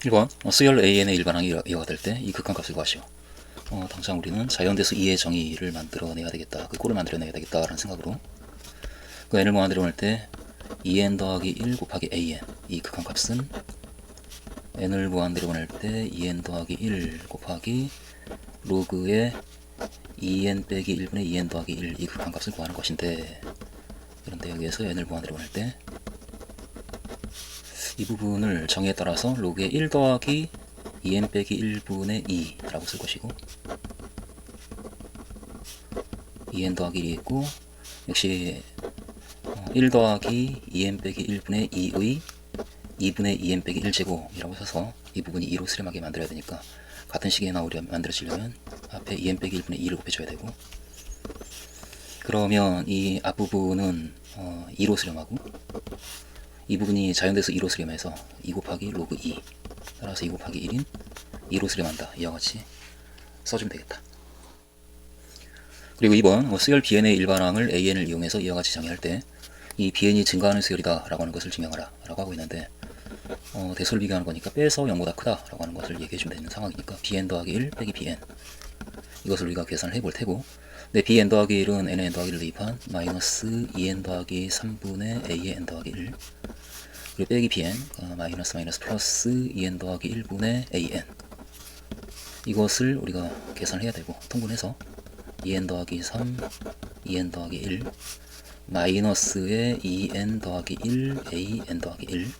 1번 수열 AN의 일반항이 이어가 될 때 이 극한값을 구하시오. 당장 우리는 자연대수 2의 정의를 만들어내야 되겠다. 그 꼴을 만들어내야 되겠다라는 생각으로 그 n을 무한대로 할 때 2n 더하기 1 곱하기 an 이 극한값은 n을 무한대로 보낼 때 2n 더하기 1 곱하기 로그의 2n 빼기 1분의 2n 더하기 1 이 극한값을 구하는 것인데, 그런데 여기에서 n을 무한대로 보낼 때 이 부분을 정의에 따라서 로그의 1 더하기 2n 빼기 1분의 2 라고 쓸 것이고, 2n 더하기 1이 있고 역시 1 더하기 2n 빼기 1분의 2의 2분의 2n 빼기 1제곱이라고 써서 이 부분이 2로 수렴하게 만들어야 되니까 같은 식에 만들어지려면 앞에 2n 빼기 1분의 2를 곱해줘야 되고, 그러면 이 앞부분은 2로 수렴하고 이 부분이 자연대수 2로 수렴해서 2 곱하기 로그 2 따라서 2 곱하기 1인 2로 수렴한다. 이와 같이 써주면 되겠다. 그리고 2번 수열 bn의 일반항을 an을 이용해서 이와 같이 정의할 때 이 bn이 증가하는 수열이다 라고 하는 것을 증명하라 라고 하고 있는데, 대수를 비교하는 거니까 빼서 0보다 크다 라고 하는 것을 얘기해주면 되는 상황이니까 bn 더하기 1 빼기 bn 이것을 우리가 계산을 해볼 테고, 근데 bn 더하기 1은 n의 n 더하기 1을 대입한 마이너스 2n 더하기 3분의 a의 n 더하기 1 그리고 빼기 bn 마이너스 플러스 2n 더하기 1분의 an 이것을 우리가 계산을 해야 되고, 통분해서 2n 더하기 3 2n 더하기 1 마이너스의 2n 더하기 1 an 더하기 1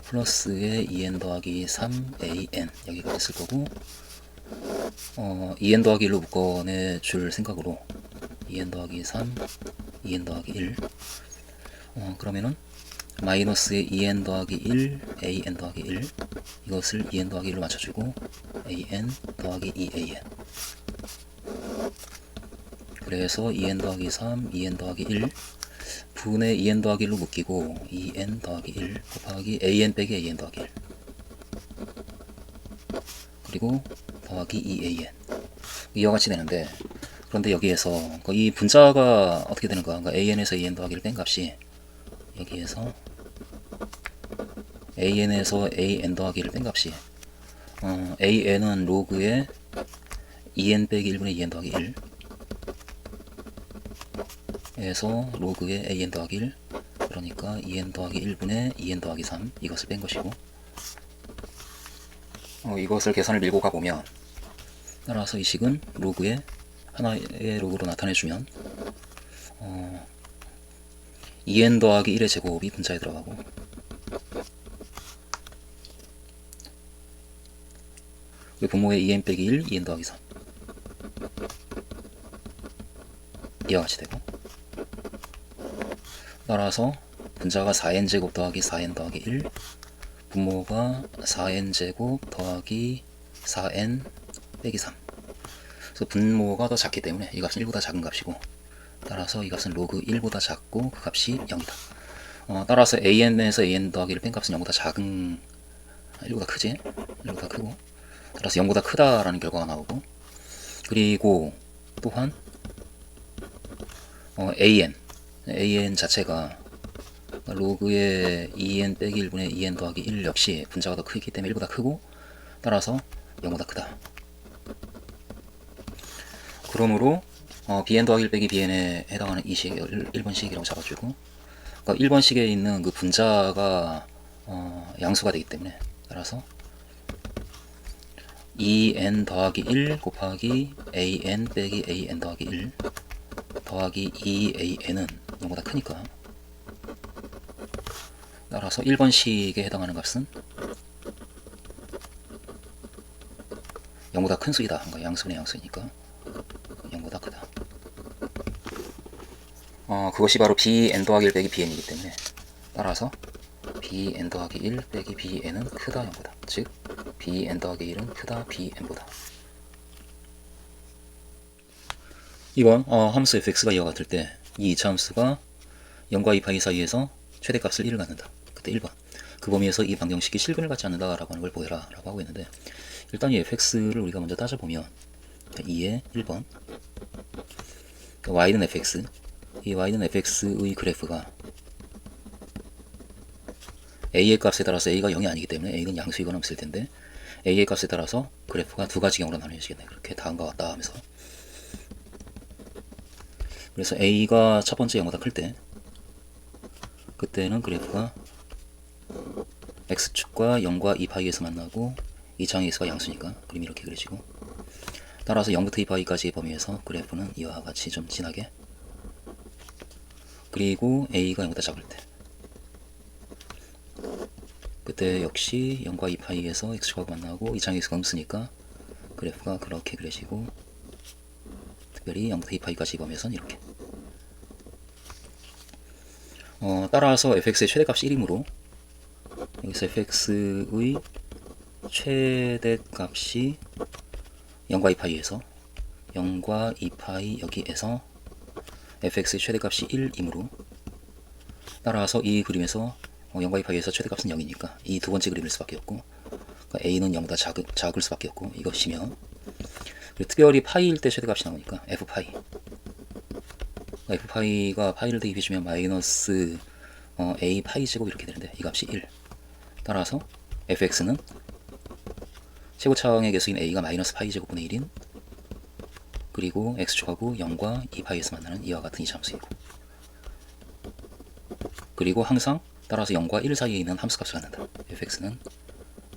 플러스의 2n 더하기 3 an 여기까지 쓸 거고, 2n 더하기 1로 묶어내줄 생각으로 2n 더하기 3 2n 더하기 1 그러면은 마이너스의 2n 더하기 1 an 더하기 1 이것을 2n 더하기 1로 맞춰주고 an 더하기 2an 그래서 2n 더하기 3 2n 더하기 1 분의 2n 더하기 1로 묶이고 2n 더하기 1 곱하기 an 빼기 an 더하기 1 그리고 더하기 2an 이와 같이 되는데, 그런데 여기에서 이 분자가 어떻게 되는가, 그러니까 an에서 an 더하기를 뺀 값이 여기에서 an에서 an 더하기를 뺀 값이 an은 로그의 2n 빼기 1분의 2n 더하기 1 에서 로그의 an 더하기 1 그러니까 2n 더하기 1분의 2n 더하기 3 이것을 뺀 것이고, 이것을 계산을 밀고 가보면 따라서 이 식은 로그의 하나의 로그로 나타내주면 2n 더하기 1의 제곱이 분자에 들어가고 분모의 2n 빼기 1 2n 더하기 3 이와 같이 되고, 따라서 분자가 4n제곱 더하기 4n 더하기 1 분모가 4n제곱 더하기 4n 빼기 3 그래서 분모가 더 작기 때문에 이 값은 1보다 작은 값이고, 따라서 이 값은 로그 1보다 작고 그 값이 0이다. 따라서 an에서 an 더하기를 뺀 값은 0보다 작은 1보다 크지? 1보다 크고, 따라서 0보다 크다라는 결과가 나오고, 그리고 또한 an 자체가 로그의 2n 빼기 1분의 2n 더하기 1 역시 분자가 더 크기 때문에 1보다 크고, 따라서 0보다 크다. 그러므로 bn 더하기 1 빼기 bn에 해당하는 이 식 1번식이라고 잡아주고, 그러니까 1번식에 있는 그 분자가 양수가 되기 때문에 따라서 2n 더하기 1 곱하기 an 빼기 an 더하기 1 더하기 2an은 0보다 크니까, 따라서 1번식에 해당하는 값은 0보다 큰 수이다. 그러니까 양수분의 양수니까 0보다 크다. 그것이 바로 bn 더하기 1 빼기 bn이기 때문에 따라서 bn 더하기 1 빼기 bn은 크다 0보다, 즉 bn 더하기 1은 크다 bn보다. 2번 함수 fx가 이와 같을 때 이 2차 함수가 0과 2파이 사이에서 최대값을 1을 갖는다. 그때 1번 그 범위에서 이 방정식이 실근을 갖지 않는다 라고 하는 걸 보여라 라고 하고 있는데, 일단 이 fx를 우리가 먼저 따져보면 2의 1번 y는 fx, 이 y는 fx의 그래프가 a의 값에 따라서 a가 0이 아니기 때문에 a는 양수이거나 없을 텐데 a의 값에 따라서 그래프가 두 가지 경우로 나눠지겠네. 그렇게 다음과 같다 하면서. 그래서 a가 첫 번째 0보다 클 때 그때는 그래프가 x축과 0과 2파이에서 만나고 이 장의 x가 양수니까 그림이 이렇게 그려지고, 따라서 0부터 2파이까지의 범위에서 그래프는 이와 같이 좀 진하게, 그리고 a가 0보다 작을 때 그때 역시 0과 2파이에서 x축하고 만나고 이 장의 x가 음수니까 그래프가 그렇게 그려지고, 특별히 0부터 2파이까지 범위에서는 이렇게. 따라서 fx의 최대값이 1이므로 여기서 fx의 최대값이 0과 2파이에서 0과 2파이 여기에서 fx의 최대값이 1이므로, 따라서 이 그림에서 0과 2파이에서 최대값은 0이니까 이 두 번째 그림일 수밖에 없고, 그러니까 a는 0보다 작을 수밖에 없고 이것이며, 그리고 특별히 파이일 때 최대값이 나오니까 f파이. f파이가 파이를 대입해주면 마이너스 a 파이 제곱 이렇게 되는데 이 값이 1. 따라서 fx는 최고차항의 개수인 a가 마이너스 파이 제곱분의 1인, 그리고 x축하고 0과 2파이에서 만나는 이와 같은 이함수이고, 그리고 항상 따라서 0과 1 사이에 있는 함수값을 갖는다. fx는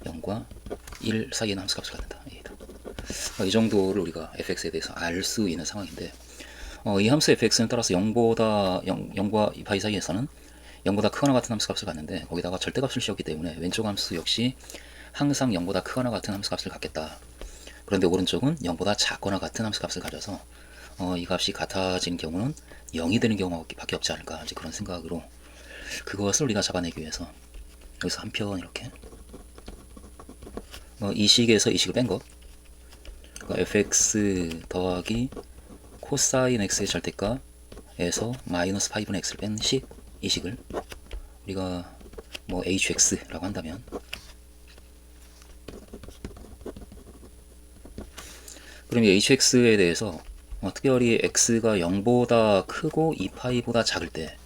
0과 1 사이에 있는 함수값을 갖는다. 이 정도를 우리가 fx에 대해서 알 수 있는 상황인데, 이 함수 fx는 따라서 0과 2파이 사이에서는 0보다 크거나 같은 함수값을 갖는데 거기다가 절대값을 씌웠기 때문에 왼쪽 함수 역시 항상 0보다 크거나 같은 함수값을 갖겠다. 그런데 오른쪽은 0보다 작거나 같은 함수값을 가져서 이 값이 같아지는 경우는 0이 되는 경우밖에 없지 않을까, 이제 그런 생각으로 그것을 우리가 잡아내기 위해서 여기서 한 편 이렇게 이 식에서 이 식을 뺀 것, 그러니까 fx 더하기 코사인 x의 절대값에서 마이너스 5분의 x를 뺀 식, 이 식을 우리가 뭐 hx라고 한다면, 그럼 이 hx에 대해서 특별히 x가 0보다 크고 2파이보다 작을 때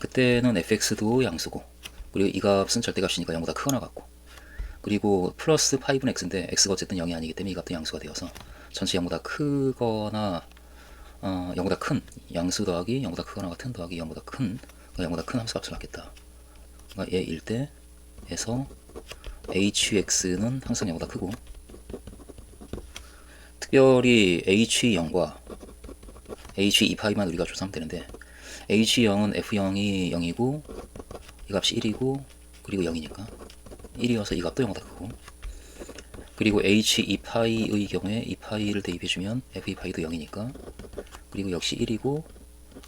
그때는 fx도 양수고, 그리고 이 값은 절대값이니까 0보다 크거나 같고, 그리고 플러스 5는 x인데 x가 어쨌든 0이 아니기 때문에 이 값도 양수가 되어서 전체 0보다 크거나 0보다 큰 양수 더하기 0보다 크거나 같은 더하기 0보다 큰 0보다 큰 함수값을 갖겠다. 그러니까 얘 1대에서 hx는 항상 0보다 크고, 특별히 h0과 h2파이만 우리가 조사하면 되는데, h0은 f0이 0이고 이 값이 1이고 그리고 0이니까 1이어서 이 값도 0보다 크고, 그리고 h2파이의 경우에 2파이를 대입해주면 f2파이도 0이니까 그리고 역시 1이고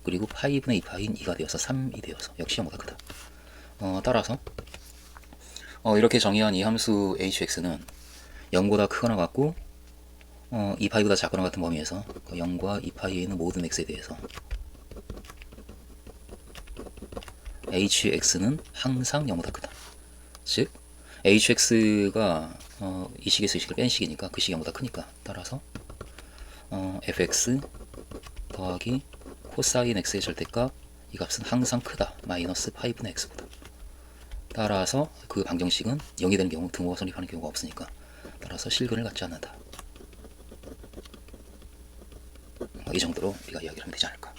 그리고 파이분의 2파이인 2가 되어서 3이 되어서 역시 0보다 크다. 따라서 이렇게 정의한 이 함수 hx는 0보다 크거나 같고 2파이보다 작거나 같은 범위에서 0과 2파이에 있는 모든 x에 대해서 hx는 항상 0보다 크다. 즉 hx가 이 식에서 이 식을 뺀 식이니까 그 식이 0보다 크니까, 따라서 fx 더하기 코사인 x의 절대값 이 값은 항상 크다. 마이너스 5분의 x보다. 따라서 그 방정식은 0이 되는 경우 등호가 성립하는 경우가 없으니까 따라서 실근을 갖지 않는다. 이 정도로 우리가 이야기를 하면 되지 않을까.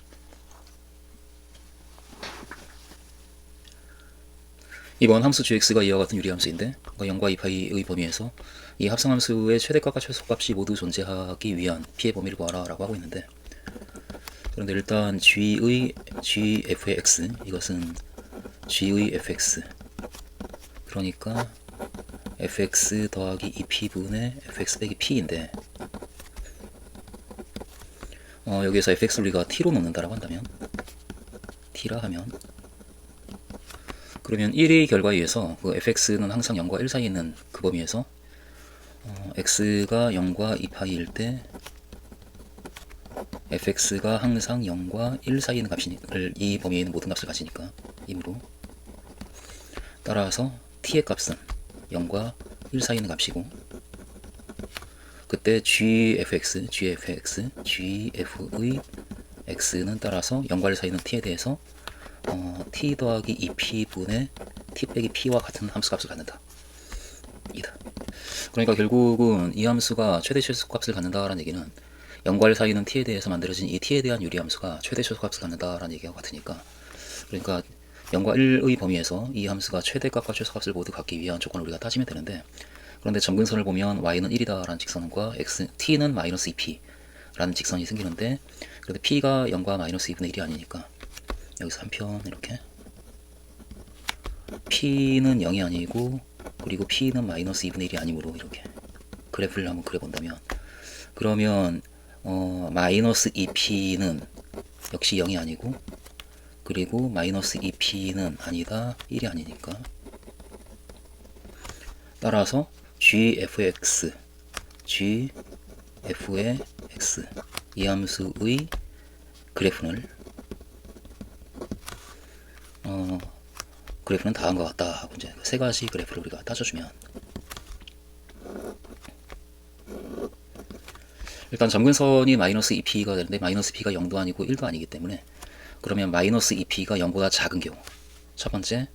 이번 함수 gx가 이와 같은 유리함수인데 0과 2파이의 범위에서 이 합성함수의 최대값과 최소값이 모두 존재하기 위한 p의 범위를 구하라 라고 하고 있는데, 그런데 일단 g의 x, 이것은 g의 fx, 그러니까 fx 더하기 2p분의 fx 빼기 p인데, 여기에서 fx를 우리가 t로 놓는다라고 한다면, t라 하면, 그러면 1의 결과에 의해서 그 fx는 항상 0과 1 사이에 있는 그 범위에서 x가 0과 2파이일 때 fx가 항상 0과 1 사이에 있는 값을 이 범위에 있는 모든 값을 가지니까 이므로, 따라서 t의 값은 0과 1 사이에 있는 값이고, 그때 gf의 x는 따라서 0과 1 사이에 있는 t에 대해서 t 더하기 2p분의 t 빼기 p와 같은 함수값을 갖는다. 이다. 그러니까 결국은 이 함수가 최대 최소값을 갖는다라는 얘기는 0과 1 사이는 t에 대해서 만들어진 이 t에 대한 유리함수가 최대 최소값을 갖는다라는 얘기와 같으니까, 그러니까 0과 1의 범위에서 이 함수가 최대값과 최소값을 모두 갖기 위한 조건을 우리가 따지면 되는데, 그런데 점근선을 보면 y는 1이다 라는 직선과 t는 마이너스 2p 라는 직선이 생기는데, 그런데 p가 0과 마이너스 2분의 1이 아니니까 여기서 한편 이렇게 p는 0이 아니고, 그리고 p는 마이너스 2분의 1이 아니므로 이렇게 그래프를 한번 그려본다면, 그러면 마이너스 2p는 역시 0이 아니고, 그리고 마이너스 2p는 아니다, 1이 아니니까, 따라서 gf의 x, gf의 x 이 함수의 그래프는 다음과 같다 하고 이제 세 가지 그래프를 우리가 따져주면, 일단 점근선이 마이너스 2p가 되는데 마이너스 p가 0도 아니고 1도 아니기 때문에, 그러면 마이너스 2p가 0보다 작은 경우, 첫 번째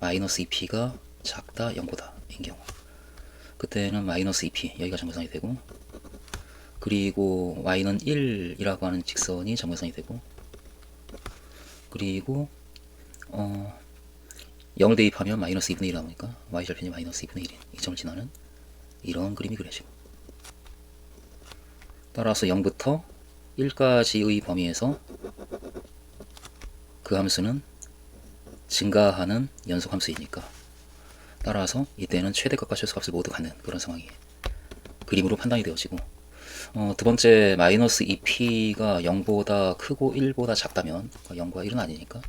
마이너스 2p가 작다 0보다 인 경우, 그때는 마이너스 2p 여기가 점근선이 되고, 그리고 y는 1이라고 하는 직선이 점근선이 되고, 그리고 0을 대입하면 마이너스 2분의 1 나오니까 y절편이 마이너스 2분의 1인 이 점을 지나는 이런 그림이 그려지고, 따라서 0부터 1까지의 범위에서 그 함수는 증가하는 연속함수이니까, 따라서 이때는 최대값과 최소값을 모두 갖는 그런 상황이 그림으로 판단이 되어지고, 두 번째 마이너스 2p가 0보다 크고 1보다 작다면, 0과 1은 아니니까,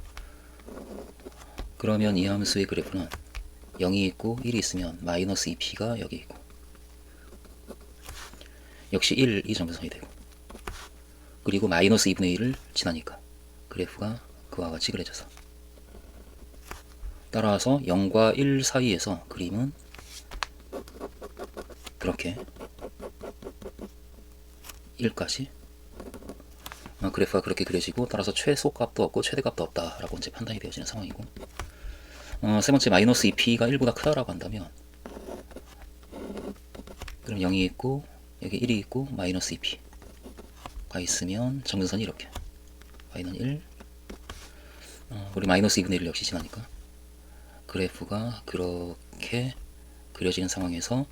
그러면 이 함수의 그래프는 0이 있고 1이 있으면 마이너스 2p가 여기 있고, 역시 1이 점근선이 되고, 그리고 마이너스 2분의 1을 지나니까 그래프가 그와 같이 그려져서, 따라서 0과 1 사이에서 그림은 그렇게 1까지 그래프가 그렇게 그려지고, 따라서 최소값도 없고 최대값도 없다라고 이제 판단이 되어지는 상황이고, 세 번째 마이너스 2p가 1보다 크다라고 한다면, 그럼 0이 있고 여기 1이 있고 마이너스 2p가 있으면 점근선이 이렇게 y는 1, 우리 마이너스 2분의 1 역시 지나니까 그래프가 그렇게 그려지는 상황에서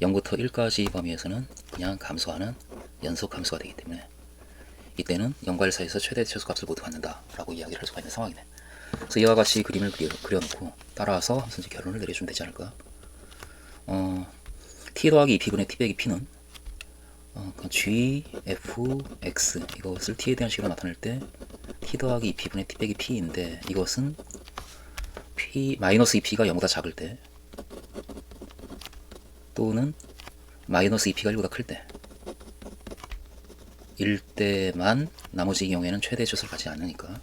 0부터 1까지 범위에서는 그냥 감소하는 연속 함수가 되기 때문에, 이때는 0과 1 사이에서 최대 최소값을 모두 갖는다 라고 이야기를 할 수가 있는 상황이네. 그래서 이와 같이 그림을 그려놓고 따라서 선생님 결론을 내려주면 되지 않을까. t 더하기 2p분의 t 빼기 p는 g, f, x 이것을 t에 대한 식으로 나타낼 때 t 더하기 2p분의 t 빼기 p인데, 이것은 마이너스 2p가 0보다 작을 때, 또는 마이너스 2p가 1보다 클 때, 일 때만 나머지 경우에는 최대 최소를 갖지 않으니까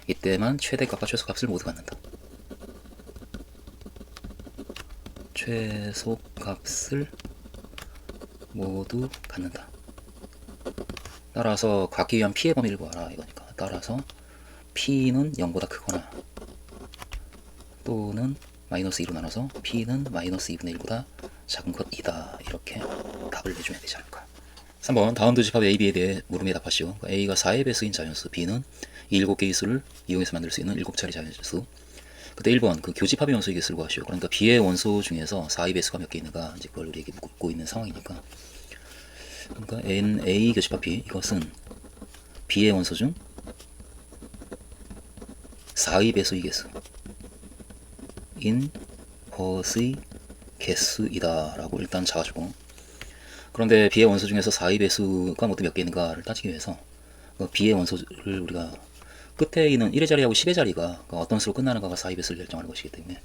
이때만 최대값과 최소값을 모두 갖는다. 최소값을 모두 갖는다. 따라서 갖기 위한 p의 범위를 구하라 이거니까, 따라서 p는 0보다 크거나 또는 마이너스 2로 나눠서 p는 마이너스 2분의 1보다 작은 것이다, 이렇게 답을 내주면 되지 않을까. 3번 다음 두 집합 A, B에 대해 물음에 답하시오. A가 4의 배수인 자연수, B는 이 7개의 수를 이용해서 만들 수 있는 7차례 자연수. 그때 1번 그 교집합의 원소의 개수를 구하시오. 그러니까 B의 원소 중에서 4의 배수가 몇 개 있는가, 이제 그걸 우리에게 묻고 있는 상황이니까, 그러니까 NA 교집합 B, 이것은 B의 원소 중 4의 배수의 개수 인 것의 개수이다 라고 일단 잡아주고, 그런데 B의 원소 중에서 4의 배수가 모두 몇 개 있는가를 따지기 위해서 B의 원소를 우리가 끝에 있는 1의 자리하고 10의 자리가 어떤 수로 끝나는가가 4의 배수를 결정하는 것이기 때문에,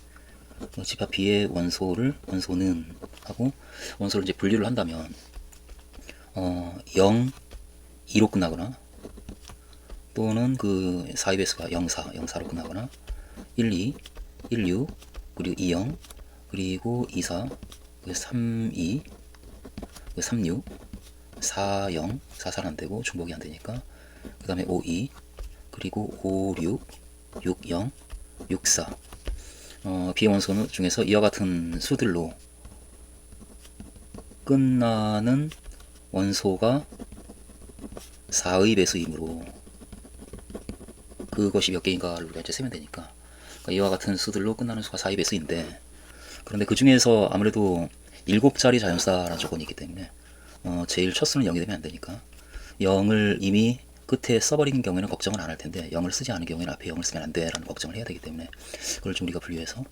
집합 B의 원소는 하고 원소를 이제 분류를 한다면 0, 2로 끝나거나, 또는 그 4의 배수가 0, 4, 0, 4로 끝나거나, 1, 2, 1, 6, 그리고 2, 0, 그리고 2, 4, 3, 2, 3, 6, 4, 0, 4, 4는 안되고 중복이 안되니까, 그 다음에 5, 2, 그리고 5, 6, 6, 0, 6, 4, B의 원소 중에서 이와 같은 수들로 끝나는 원소가 4의 배수이므로 그것이 몇 개인가를 우리가 이제 세면 되니까, 그러니까 이와 같은 수들로 끝나는 수가 4의 배수인데, 그런데 그 중에서 아무래도 7자리 자연수다라는 조건이 있기 때문에 제일 첫 수는 0이 되면 안 되니까 0을 이미 끝에 써버린 경우에는 걱정을 안 할 텐데 0을 쓰지 않은 경우에는 앞에 0을 쓰면 안 돼 라는 걱정을 해야 되기 때문에, 그걸 좀 우리가 분류해서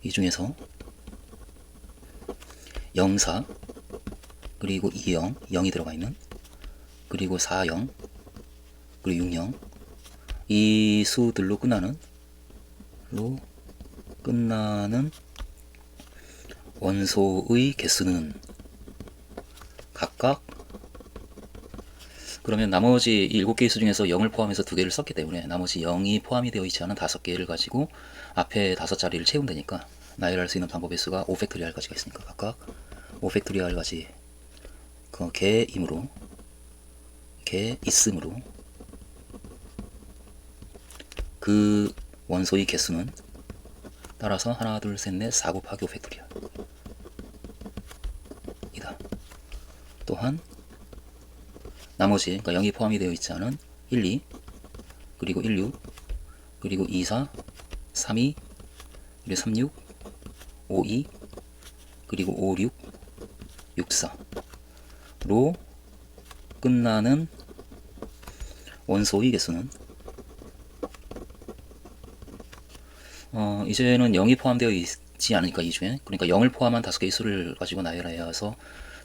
이 중에서 04 그리고 20, 0이 들어가 있는, 그리고 40 그리고 60, 이 수들로 끝나는 원소의 개수는 각각, 그러면 나머지 7개의 수 중에서 0을 포함해서 2개를 썼기 때문에 나머지 0이 포함이 되어 있지 않은 5개를 가지고 앞에 5자리를 채우면 되니까, 나열할 수 있는 방법의 수가 5팩토리알까지가 있으니까 각각 5팩토리알까지 그 개임으로, 개 있음으로 그 원소의 개수는 따라서 하나 둘 셋 넷 4 곱하기 5팩토리알 이다. 또한 나머지, 그러니까 0이 포함이 되어 있지 않은 1, 2 그리고 1, 6 그리고 2, 4 3, 2 그리고 3, 6 5, 2 그리고 5, 6 6, 4로 끝나는 원소의 개수는 이제는 0이 포함되어 있지 않으니까 이 중에, 그러니까 0을 포함한 5개의 수를 가지고 나열해야 해서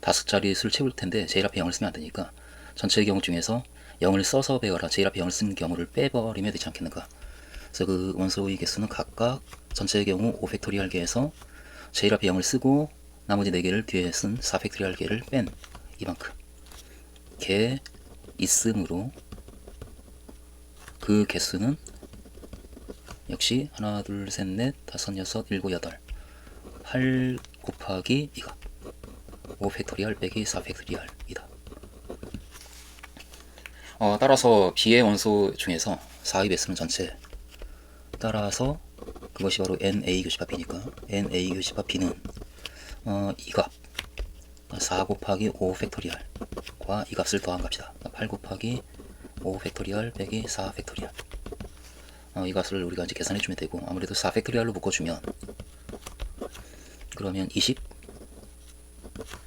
5자리 수를 채울 텐데 제일 앞에 0을 쓰면 안 되니까 전체의 경우 중에서 0을 써서 배워라, 제일 앞에 0을 쓴 경우를 빼버리면 되지 않겠는가. 그래서 그 원소의 개수는 각각 전체의 경우 5팩토리알 개에서 제일 앞에 0을 쓰고 나머지 4개를 뒤에 쓴 4팩토리알 개를 뺀 이만큼 개 있음으로 그 개수는 역시 하나 둘 셋 넷 다섯 여섯 일곱 여덟 8 곱하기 이거 5팩토리알 빼기 4팩토리알이다. 따라서 B의 원소 중에서 4의 배수는 전체, 따라서 그것이 바로 NA 교집합 B니까 NA 교집합 B는 이 값 4 곱하기 5 팩토리알과 이 값을 더한 값이다. 8 곱하기 5 팩토리알 빼기 4 팩토리알. 이 값을 우리가 이제 계산해 주면 되고, 아무래도 4 팩토리알로 묶어주면 그러면 20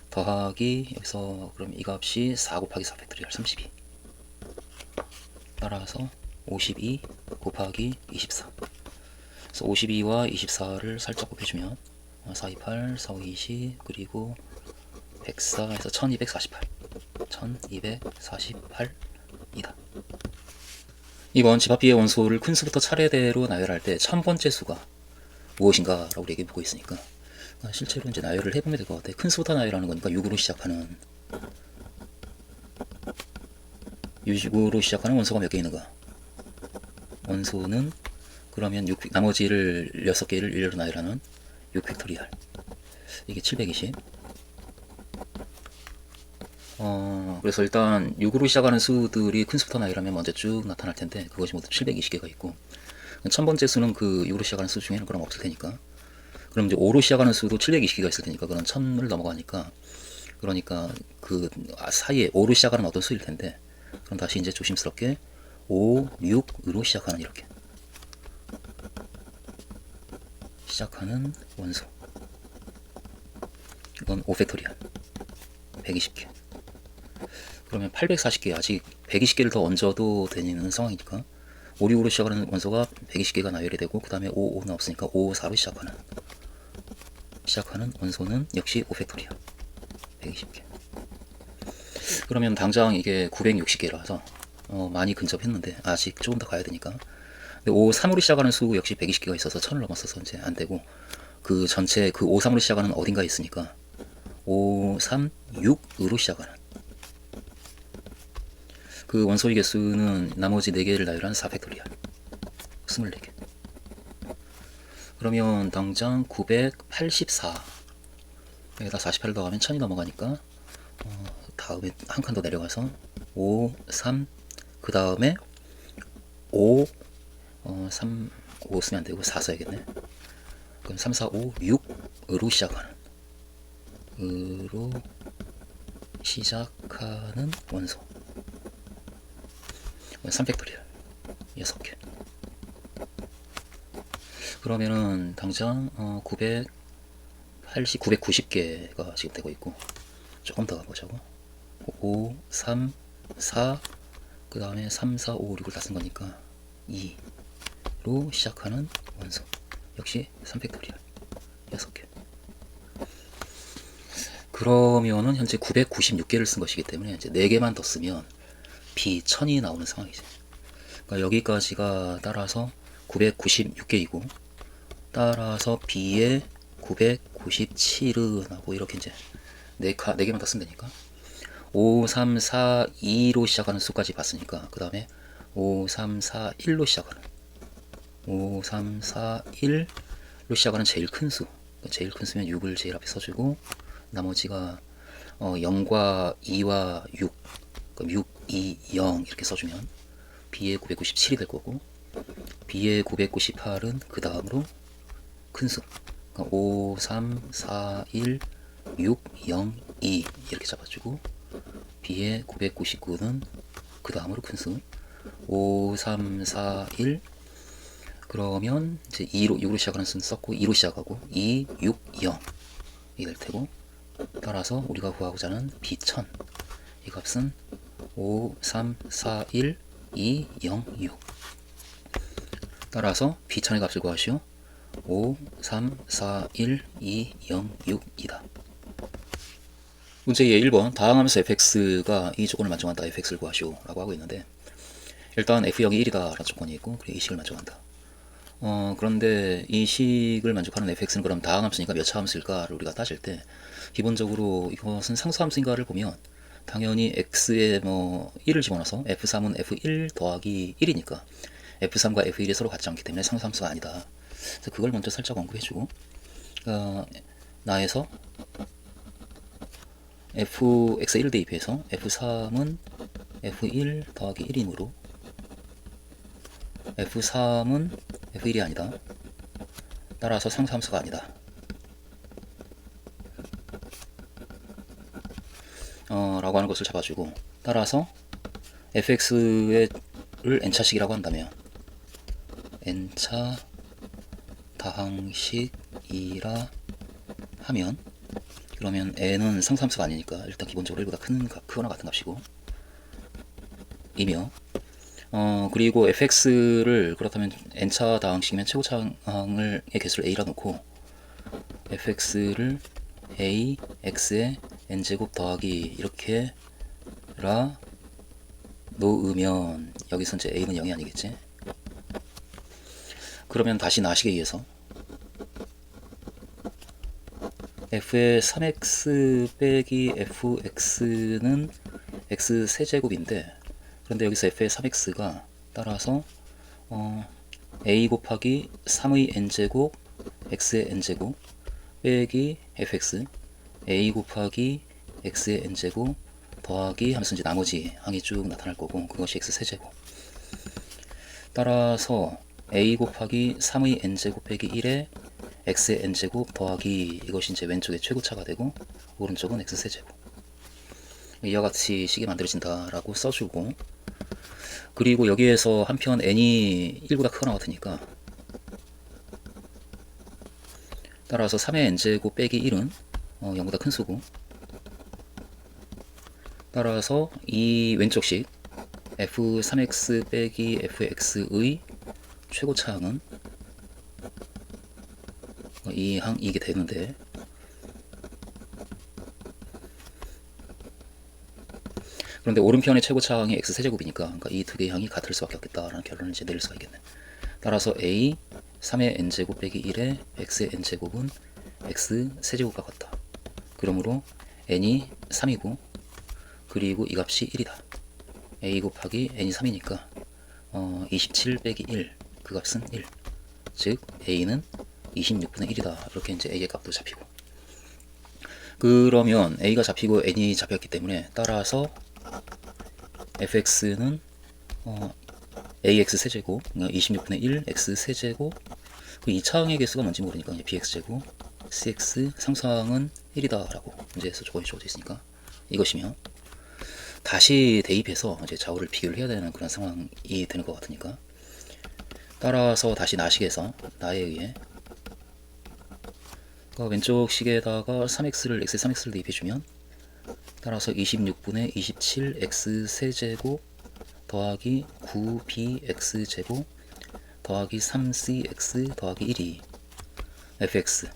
더하기 여기서 그럼 이 값이 4 곱하기 4 팩토리알 32, 따라서 52 곱하기 24. 그래서 52와 24를 살짝 곱해주면 428, 4520 그리고 104에서 1248 1248이다. 이번 집합 B의 원소를 큰 수부터 차례대로 나열할 때 1000번째 수가 무엇인가 라고 얘기해 보고 있으니까 실제로 이제 나열을 해보면 될 것 같아요. 큰 수부터 나열하는 거니까 6으로 시작하는 원소가 몇 개 있는가? 원소는 그러면 나머지를 6개를 일렬로 나열하는 6팩토리알, 이게 720. 그래서 일단 6으로 시작하는 수들이 큰 수부터 나열하면 먼저 쭉 나타날 텐데 그것이 모두 720개가 있고, 1000번째 수는 그 6으로 시작하는 수 중에는 그럼 없을 테니까, 그럼 이제 5로 시작하는 수도 720개가 있을 테니까 그건 1000을 넘어가니까, 그러니까 그 사이에 5로 시작하는 어떤 수일 텐데, 그럼 다시 이제 조심스럽게 5, 6으로 시작하는 이렇게 시작하는 원소, 이건 5팩토리알 120개. 그러면 840개, 아직 120개를 더 얹어도 되는 상황이니까 5, 6으로 시작하는 원소가 120개가 나열이 되고, 그 다음에 5, 5는 없으니까 5, 4로 시작하는 원소는 역시 5팩토리알 120개. 그러면 당장 이게 960개라서 많이 근접했는데 아직 조금 더 가야 되니까, 근데 5, 3으로 시작하는 수 역시 120개가 있어서 1000을 넘었어서 이제 안 되고, 그 전체 그 5, 3으로 시작하는 어딘가에 있으니까 5, 3, 6으로 시작하는 그 원소의 개수는 나머지 4개를 나열한 4팩토리알 24개. 그러면 당장 984 여기다 48 더하면 1000이 넘어가니까 다음에 한 칸 더 내려가서 5, 3, 그 다음에 5, 3, 5 쓰면 안 되고 4 써야겠네. 그럼 3, 4, 5, 6으로 시작하는 으로 시작하는 원소 3팩토리얼 6개. 그러면은 당장 990개가 지금 되고 있고, 조금 더 가보자고. 5, 3, 4, 그 다음에 3, 4, 5, 6을 다 쓴 거니까 2로 시작하는 원소 역시 3팩토리얼 6개. 그러면은 현재 996개를 쓴 것이기 때문에 이제 4개만 더 쓰면 B1000이 나오는 상황이죠. 그러니까 여기까지가 따라서 996개이고, 따라서 B에 997은 하고 이렇게 이제 4개만 더 쓰면 되니까 5, 3, 4, 2로 시작하는 수까지 봤으니까, 그 다음에 5, 3, 4, 1로 시작하는 5, 3, 4, 1로 시작하는 제일 큰 수, 제일 큰 수면 6을 제일 앞에 써주고, 나머지가 0과 2와 6, 6, 2, 0 이렇게 써주면 B의 997이 될 거고, B의 998은 그 다음으로 큰 수, 그러니까 5, 3, 4, 1, 6, 0, 2 이렇게 잡아주고, B의 999는 그 다음으로 큰 수, 5, 3, 4, 1, 그러면 이제 6으로 시작하는 수는 썼고 2로 시작하고 2, 6, 0 이 될 테고, 따라서 우리가 구하고자 하는 B1000 이 값은 5, 3, 4, 1, 2, 0, 6. 따라서 B1000의 값을 구하시오. 5, 3, 4, 1, 2, 0, 6이다. 문제 1번 다항하면서 fx가 이 조건을 만족한다. fx를 구하시오 라고 하고 있는데, 일단 f0이 1이다 라는 조건이 있고, 그리고 이 식을 만족한다. 그런데 이 식을 만족하는 fx는 그럼 다항함수니까 몇 차 함수일까를 우리가 따질 때, 기본적으로 이것은 상수함수인가를 보면 당연히 x에 1을 집어넣어서 f3은 f1 더하기 1이니까 f3과 f1이 서로 같지 않기 때문에 상수함수가 아니다. 그래서 그걸 먼저 살짝 언급해주고, 나에서 fx에 1 대입해서 f3은 f1 더하기 1이므로 f3은 f1이 아니다. 따라서 상수함수가 아니다. 라고 하는 것을 잡아주고, 따라서 fx를 n차식이라고 한다면 n차 다항식이라 하면, 그러면 n은 상수함수가 아니니까 일단 기본적으로 1보다 크거나 같은 값이고, 이며 그리고 fx를 그렇다면 n차 다항식이면 최고차항의 개수를 a라 놓고 fx를 a x의 n제곱 더하기 이렇게 라 놓으면, 여기서 이제 a는 0이 아니겠지. 그러면 다시 나식에 의해서 f의 3x 빼기 fx는 x 세제곱인데, 그런데 여기서 f의 3x가 따라서 a 곱하기 3의 n제곱 x의 n제곱 빼기 fx a 곱하기 x의 n제곱 더하기 하면서 이제 나머지 항이 쭉 나타날 거고, 그것이 x 세제곱. 따라서 a 곱하기 3의 n제곱 빼기 1에 x의 n제곱 더하기, 이것이 이제 왼쪽의 최고차가 되고, 오른쪽은 x 세제곱. 이와 같이 식이 만들어진다 라고 써주고, 그리고 여기에서 한편 n이 1보다 크거나 같으니까, 따라서 3의 n제곱 빼기 1은 0보다 큰 수고, 따라서 이 왼쪽식 f3x 빼기 fx의 최고차항은 이게 되는데, 그런데 오른편의 최고차항이 x세제곱이니까, 그러니까 이 두 개의 항이 같을 수밖에 없겠다라는 결론을 이제 내릴 수가 있겠네. 따라서 a 3의 n제곱 빼기 1의 x의 n제곱은 x세제곱과 같다. 그러므로 n이 3이고, 그리고 이 값이 1이다. a 곱하기 n이 3이니까 27 빼기 1, 그 값은 1. 즉 a는 26분의 1이다. 이렇게 이제 a의 값도 잡히고, 그러면 a가 잡히고 n이 잡혔기 때문에, 따라서 fx는 ax 세제곱, 26분의 1 x 세제곱, 그 2차항의 개수가 뭔지 모르니까 이제 bx제곱 cx 상수항은 1이다 라고 문제에서 조건이 주어져 있으니까 이것이며, 다시 대입해서 이제 좌우를 비교를 해야 되는 그런 상황이 되는 것 같으니까, 따라서 다시 나식에서 나에 의해 그러니까 왼쪽 식에다가 3x를 x에 3x를 대입해주면, 따라서 26분의 27 x 세제곱 더하기 9bx 제곱 더하기 3cx 더하기 1이 fx,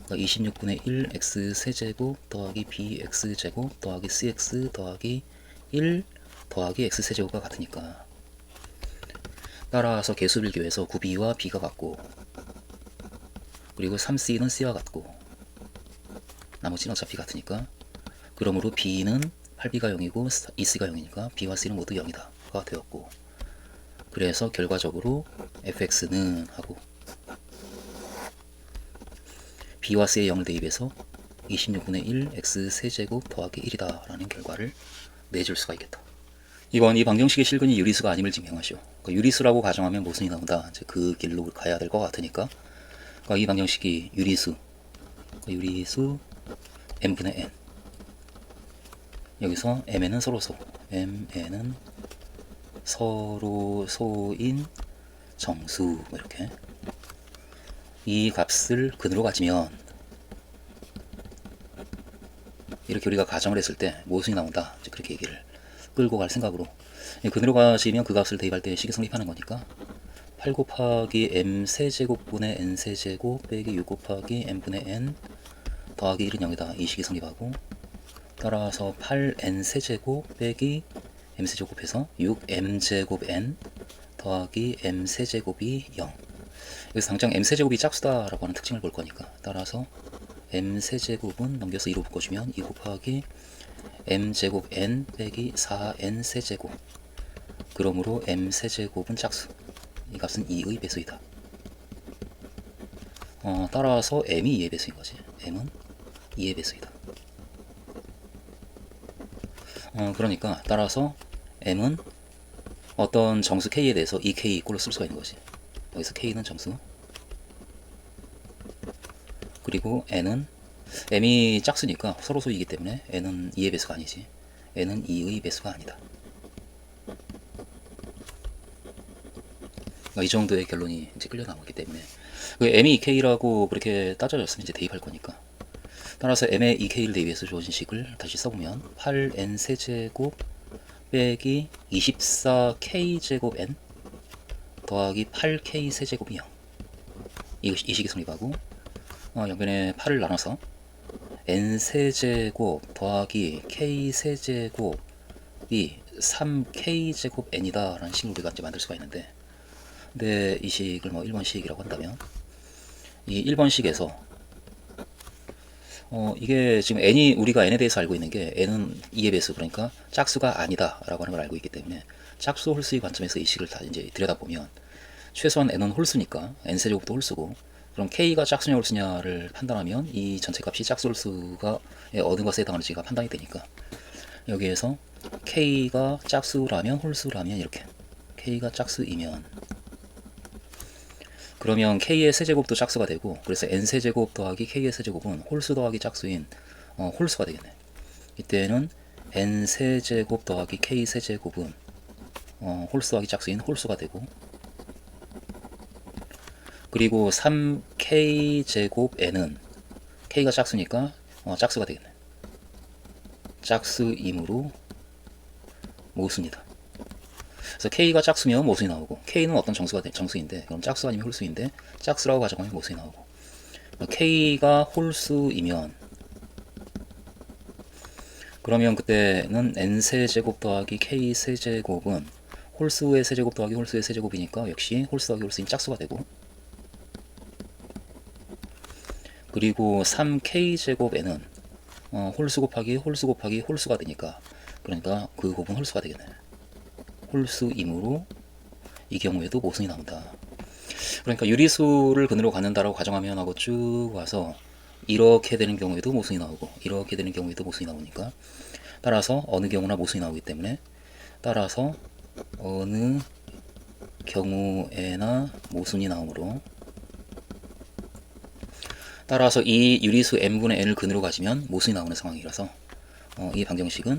그러니까 26분의 1 x 세제곱 더하기 bx 제곱 더하기 cx 더하기 1 더하기 x 세제곱과 같으니까, 따라서 개수 비교해서 9b와 b가 같고, 그리고 3c는 c와 같고, 나머지는 어차피 같으니까, 그러므로 b는 8b가 0이고 2c가 0이니까 b와 c는 모두 0이다 가 되었고, 그래서 결과적으로 fx는 하고 b와 c에 0을 대입해서 26분의 1 x 세제곱 더하기 1이다 라는 결과를 내줄 수가 있겠다. 이번 이 방정식의 실근이 유리수가 아님을 증명하시오. 그러니까 유리수라고 가정하면 모순이 나온다. 이제 그 길로 가야 될 것 같으니까, 그러니까 이 방정식이 유리수 m분의 n, 여기서 mn은 서로소, mn은 서로소인 정수, 뭐 이렇게 이 값을 근으로 가지면, 이렇게 우리가 가정을 했을 때 모순이 나온다. 이제 그렇게 얘기를 끌고 갈 생각으로, 근으로 가시면 그 값을 대입할 때 식이 성립하는 거니까 8 곱하기 m 세제곱분의 n 세제곱 빼기 6 곱하기 m분의 n 더하기 1은 0이다. 이 식이 성립하고, 따라서 8n 세제곱 빼기 m 세제곱해서 6m제곱 n 더하기 m 세제곱이 0. 여기서 당장 m 세제곱이 짝수다 라고 하는 특징을 볼 거니까, 따라서 m 세제곱은 넘겨서 2로 묶어주면 2 곱하기 m제곱 n 빼기 4n 세제곱, 그러므로 m 세제곱은 짝수, 이 값은 2의 배수이다. 따라서 m이 2의 배수인 거지. m은 2의 배수이다. 그러니까 따라서 m은 어떤 정수 k에 대해서 이 k 꼴로 쓸 수가 있는 거지. 여기서 k는 정수, 그리고 n은 m이 짝수니까 서로소이기 때문에 n은 2의 배수가 아니지. n은 2의 배수가 아니다. 이 정도의 결론이 이제 끌려 나오기 때문에, 그 m이 2k라고 그렇게 따져졌으면 이제 대입할 거니까, 따라서 m의 2k를 대입해서 주어진 식을 다시 써보면 8n 세제곱 빼기 24k제곱 n 더하기 8k 세제곱이 0, 이 식이 성립하고, 양변에 8을 나눠서 n 세제곱 더하기 k 세제곱이 3k 제곱 n이다 라는 식을 우리가 이제 만들 수가 있는데, 근데 이 식을 뭐 1번식이라고 한다면, 이 1번식에서 이게 지금 n이, 우리가 n에 대해서 알고 있는 게 n은 2의 배수, 그러니까 짝수가 아니다 라고 하는 걸 알고 있기 때문에, 짝수 홀수의 관점에서 이 식을 다 이제 들여다보면 최소한 n은 홀수니까 n 세제곱도 홀수고, 그럼 k가 짝수냐 홀수냐를 판단하면 이 전체 값이 짝수 홀수가 어느 것에 해당하는지가 판단이 되니까, 여기에서 k가 짝수라면 홀수라면 이렇게, k가 짝수이면 그러면 k의 세제곱도 짝수가 되고, 그래서 n 세제곱 더하기 k의 세제곱은 홀수 더하기 짝수인 홀수가 되겠네. 이때는 n 세제곱 더하기 k 세제곱은 홀수 더하기 짝수인 홀수가 되고, 그리고 3k 제곱 n은 k가 짝수니까 짝수가 되겠네. 짝수이므로 모순이다. 그래서 k가 짝수면 모순이 나오고, k는 어떤 정수인데, 그럼 짝수 아니면 홀수인데 짝수라고 가정하면 모순이 나오고, k가 홀수이면 그러면 그때는 n 세제곱 더하기 k 세제곱은 홀수의 세제곱 더하기 홀수의 세제곱이니까 역시 홀수 더하기 홀수인 짝수가 되고, 그리고 3k 제곱 n은 홀수 곱하기 홀수 곱하기 홀수가 되니까, 그러니까 그 곱은 홀수가 되겠네. 홀수이므로 이 경우에도 모순이 나온다. 그러니까 유리수를 근으로 갖는다라고 가정하면 하고 쭉 와서 이렇게 되는 경우에도 모순이 나오고, 이렇게 되는 경우에도 모순이 나오니까, 따라서 어느 경우나 모순이 나오기 때문에, 따라서 어느 경우에나 모순이 나오므로 따라서 이 유리수 n분의 n을 근으로 가지면 모순이 나오는 상황이라서 이 방정식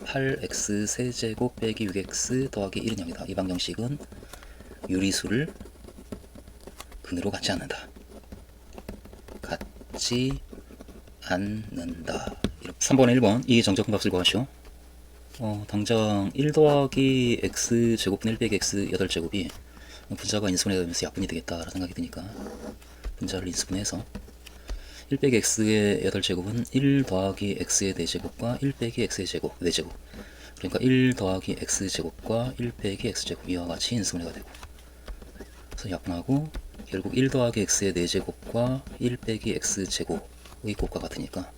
8x 세제곱 빼기 6x 더하기 1은 0이다. 이 방정식은 유리수를 근으로 갖지 않는다. 갖지 않는다. 3번에 1번 이 정적분 값을 구하시오. 당장 1 더하기 x 제곱분의 1 빼기 x 8제곱이 분자가 인수분해가 되면서 약분이 되겠다라는 생각이 드니까 분자를 인수분해해서 1 빼기 x의 8제곱은 1 더하기 x의 4제곱과 1 빼기 x의 제곱 4제곱, 그러니까 1 더하기 x제곱과 1 빼기 x제곱 이와 같이 인수분해가 되고, 그래서 약분하고 결국 1 더하기 x의 4제곱과 1 빼기 x제곱의 곱과 같으니까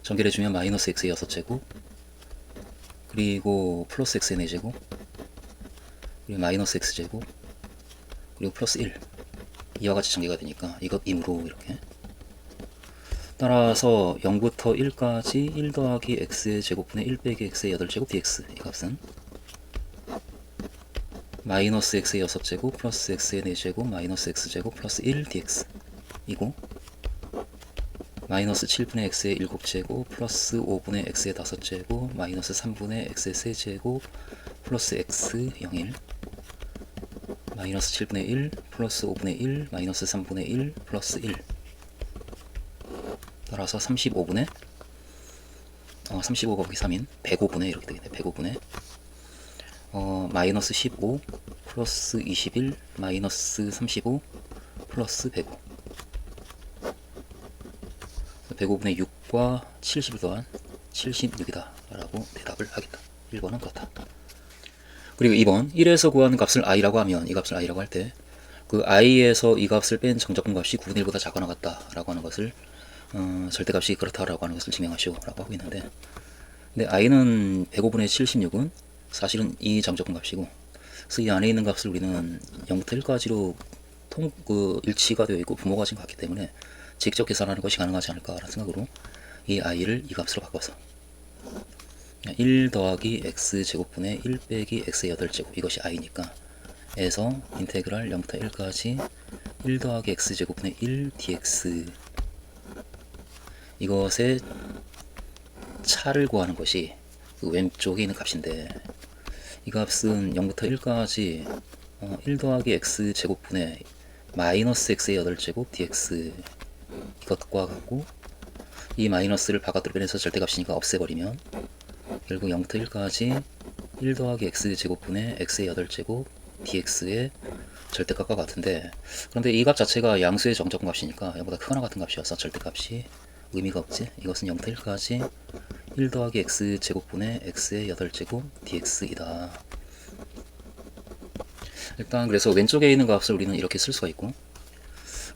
전개해주면 마이너스 x의 6제곱 그리고 플러스 x의 4제곱 그리고 마이너스 x제곱 그리고 플러스 1 이와 같이 전개가 되니까 이것 임으로 이렇게, 따라서 0부터 1까지 1 더하기 x의 제곱분의 1 빼기 x의 8제곱 dx 이 값은 마이너스 x의 6제곱 플러스 x의 4제곱 마이너스 x제곱 플러스 1 dx 이고, 마이너스 7분의 x의 7제곱 플러스 5분의 x의 5제곱 마이너스 3분의 x의 3제곱 플러스 x 01 마이너스 7분의 1 플러스 5분의 1 마이너스 3분의 1 플러스 1, 따라서 35분의 35 곱하기 3인 105분의 이렇게 되겠네. 105분의 마이너스 15 플러스 21 마이너스 35 플러스 105 105분의 6과 70을 더한 76이다 라고 대답을 하겠다. 1번은 그렇다. 그리고 2번 1에서 구하는 값을 i라고 하면 이 값을 i라고 할 때 그 i에서 이 값을 뺀 정적분 값이 9분의 1보다 작거나 같다 라고 하는 것을 절대값이 그렇다라고 하는 것을 증명하시오 라고 하고 있는데, 근데 i는 105분의 76은 사실은 이 정적분 값이고, 그래서 이 안에 있는 값을 우리는 0부터 1까지로 일치가 되어 있고 부모가 지금 같기 때문에 직접 계산하는 것이 가능하지 않을까라는 생각으로 이 i를 이 값으로 바꿔서 1 더하기 x 제곱분의 1 빼기 x의 8제곱 이것이 i니까 에서 인테그랄 0부터 1까지 1 더하기 x 제곱분의 1 dx 이것의 차를 구하는 것이 그 왼쪽에 있는 값인데, 이 값은 0부터 1까지 1 더하기 x 제곱분의 마이너스 x의 8제곱 dx 이것과 같고, 이 마이너스를 바깥으로 빼내서 절대값이니까 없애버리면 결국 0부터 1까지 1 더하기 x 제곱분의 x의 8제곱 dx의 절대값과 같은데, 그런데 이 값 자체가 양수의 정적분 값이니까 0보다 크거나 같은 값이어서 절대값이 의미가 없지. 이것은 0부터 1까지 1 더하기 x 제곱분의 x의 8제곱 dx이다. 일단 그래서 왼쪽에 있는 값을 우리는 이렇게 쓸 수가 있고,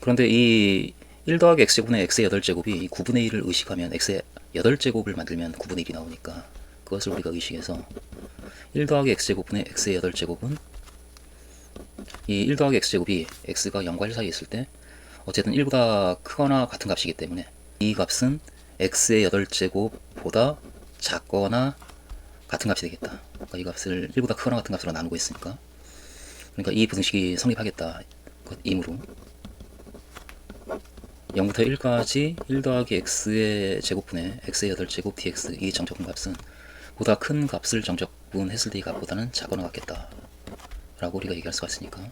그런데 이 1 더하기 x제곱분의 x의 8제곱이 9분의 1을 의식하면 x의 8제곱을 만들면 9분의 1이 나오니까 그것을 우리가 의식해서 1 더하기 x제곱분의 x의 8제곱은 이 1 더하기 x제곱이 x가 0과 1 사이에 있을 때 어쨌든 1보다 크거나 같은 값이기 때문에 이 값은 x의 8제곱보다 작거나 같은 값이 되겠다. 그러니까 이 값을 1보다 크거나 같은 값으로 나누고 있으니까, 그러니까 이 부등식이 성립하겠다. 이므로 0부터 1까지 1 더하기 x의 제곱분의 x의 8제곱 dx 이 정적분 값은 보다 큰 값을 정적분 했을 때 이 값보다는 작거나 같겠다 라고 우리가 얘기할 수가 있으니까,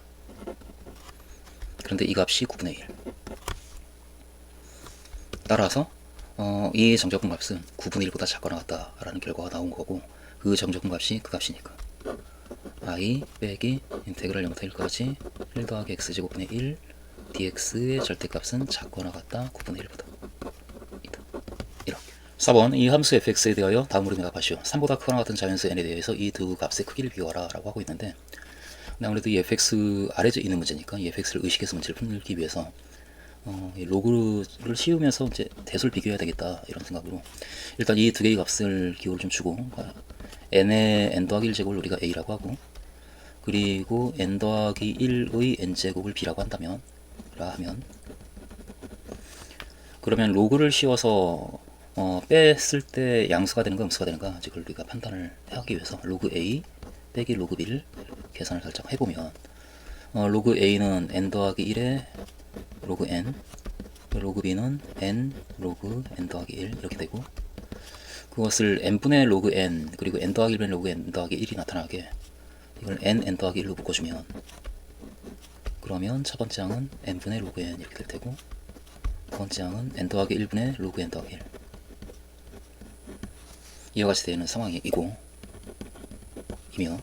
그런데 이 값이 9분의 1 따라서 이 정적분 값은 9분의 1보다 작거나 같다 라는 결과가 나온 거고, 그 정적분 값이 그 값이니까 i 빼기 인테그랄 0부터 1까지 1 더하기 x제곱분의 1 dx의 절대값은 작거나 같다 9분의 1보다 이렇게. 4번 이 함수 fx에 대하여 다음으로 대답하시오. 3보다 크거나 같은 자연수 n에 대해서 이 두 값의 크기를 비교하라 라고 하고 있는데, 아무래도 이 fx 아래에 있는 문제니까 이 fx를 의식해서 문제를 풀기 위해서 이 로그를 씌우면서 이제 대수를 비교해야 되겠다 이런 생각으로 일단 이 두 개의 값을 기호를 좀 주고, n의 n 더하기 1제곱을 우리가 a라고 하고, 그리고 n 더하기 1의 n제곱을 b라고 한다면 그러면 로그를 씌워서 뺐을 때 양수가 되는가 음수가 되는가 그걸 우리가 판단을 하기 위해서 로그 a 빼기 로그 b를 계산을 살짝 해보면 로그 a는 n 더하기 1에 로그 n, 로그 b는 n 로그 n 더하기 1 이렇게 되고, 그것을 n분의 로그 n 그리고 n 더하기 1분의 로그 n 더하기 1이 나타나게 이걸 n 더하기 1로 묶어주면, 그러면 첫 번째 항은 n분의 로그 n 이렇게 될 테고, 두 번째 항은 n 더하기 1분의 로그 n 더하기 1, 이와 같이 되는 상황이고, 이며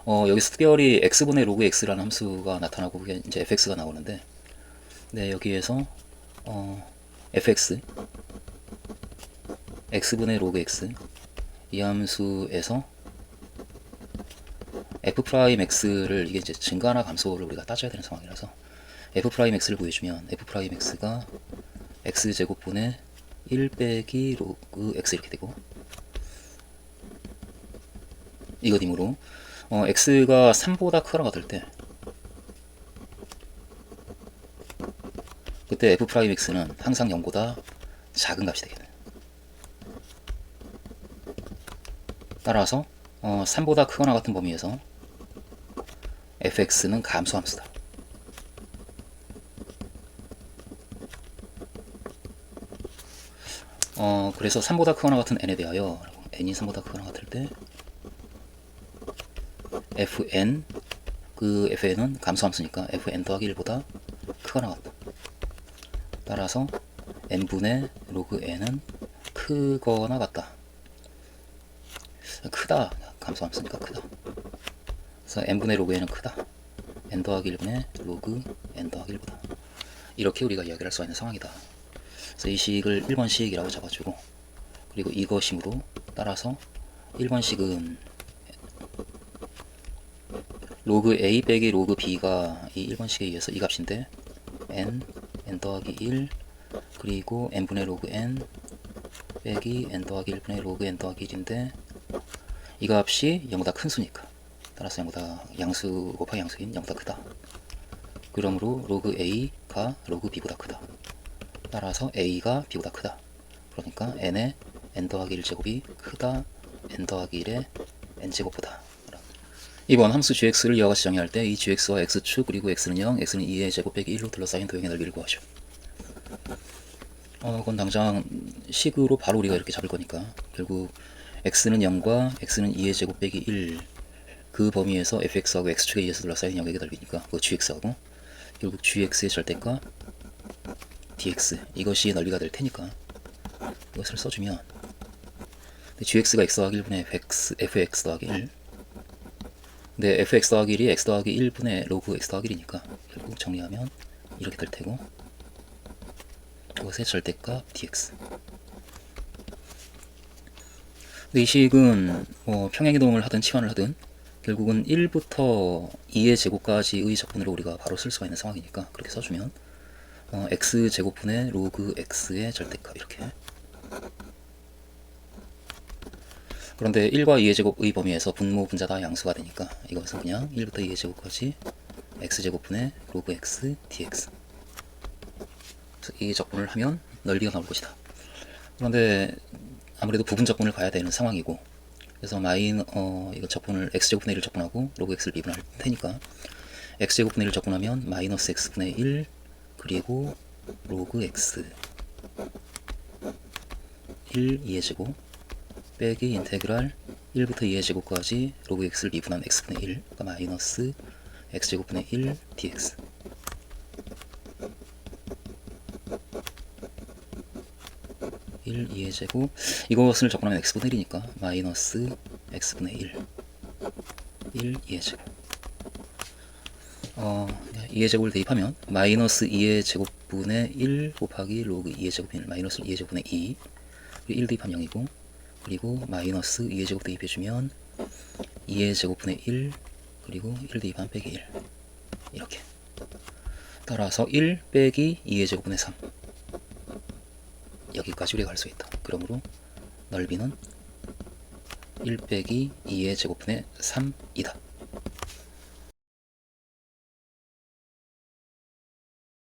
여기서 특별히 x분의 로그 x라는 함수가 나타나고 그게 이제 fx가 나오는데, 네, 여기에서 fx x분의 로그 x 이 함수에서 f'x를 이게 이제 증가나 감소를 우리가 따져야 되는 상황이라서 f'x를 구해주면 f'x가 x제곱분의 1 빼기 로그 x 이렇게 되고, 이것이므로 x가 3보다 크거나 같을 때 그때 f'x는 항상 0보다 작은 값이 되겠네. 따라서 3보다 크거나 같은 범위에서 fx는 감소함수다. 그래서 3보다 크거나 같은 n에 대하여 n이 3보다 크거나 같을 때 fn, 그 fn은 감소함수니까 fn 더하기 1보다 크거나 같다. 따라서 n분의 로그 n은 크거나 같다. 크다, 감소함수니까 크다. 그래서 n분의 로그 n은 크다. n 더하기 1분의 로그 n 더하기 1보다. 이렇게 우리가 이야기를 할 수가 있는 상황이다. 그래서 이 식을 1번식이라고 잡아주고, 그리고 이것이므로 따라서 1번식은 로그 a 빼기 로그 b가 이 1번식에 의해서 이 값인데, n 더하기 1 그리고 n분의 로그 n 빼기 n 더하기 1분의 로그 n 더하기 1인데, 이 값이 0보다 큰 수니까, 따라서 0보다 양수 곱하기 양수인 0보다 크다. 그러므로 로그 a가 로그 b보다 크다. 따라서 a가 b보다 크다. 그러니까 n의 n 더하기 1제곱이 크다 n 더하기 1의 n제곱보다. 이번 함수 gx를 이와 같이 정의할 때 이 gx와 x축 그리고 x는 0, x는 2의 제곱 빼기 1로 둘러싸인 도형의 넓이를 구하죠. 그건 당장 식으로 바로 우리가 이렇게 잡을 거니까, 결국 x는 0과 x는 2의 제곱 빼기 1, 그 범위에서 fx하고 x축에 의해서 둘러싸인 영역의 넓이니까 그 gx하고, 결국 gx의 절대값 dx, 이것이 넓이가 될 테니까 이것을 써주면, gx가 x 더하기 1분의 fx 더하기 1, 근데 fx 더하기 1이 x 더하기 1분의 로그 x 더하기 1이니까 결국 정리하면 이렇게 될 테고, 이것의 절대값 dx. 근데 이 식은 평행이동을 하든 치환을 하든 결국은 1부터 2의 제곱까지의 적분으로 우리가 바로 쓸 수가 있는 상황이니까 그렇게 써주면 x제곱분의 로그 x의 절대값 이렇게. 그런데 1과 2의 제곱의 범위에서 분모 분자다 양수가 되니까 이것은 그냥 1부터 2의 제곱까지 x제곱분의 로그 x dx. 그래서 이 적분을 하면 넓이가 나올 것이다. 그런데 아무래도 부분 적분을 가야 되는 상황이고, 그래서 이거 적분을 x제곱분의 1을 적분하고 로그 x를 미분할 테니까 x제곱분의 1을 적분하면 마이너스 x분의 1 그리고 로그 x 1 2의 제곱 빼기 인테그랄 1부터 2의 제곱까지 로그 x를 미분한 x분의 1, 그러니까 마이너스 x제곱분의 1 dx. 1 2의 제곱, 이것을 적분하면 x분의 1이니까 마이너스 x분의 1 2의 제곱. 2의 제곱을 대입하면 마이너스 2의 제곱분의 1 곱하기 로그 2의 제곱분의 1, 마이너스 2의 제곱분의 2, 그리고 1 대입하면 0이고, 그리고 마이너스 2의 제곱 대입해주면 2의 제곱분의 1 그리고 1 대입하면 빼기 1 이렇게. 따라서 1 빼기 2의 제곱분의 3, 여기까지 우리가 갈 수 있다. 그러므로 넓이는 1 빼기 2의 제곱분의 3이다.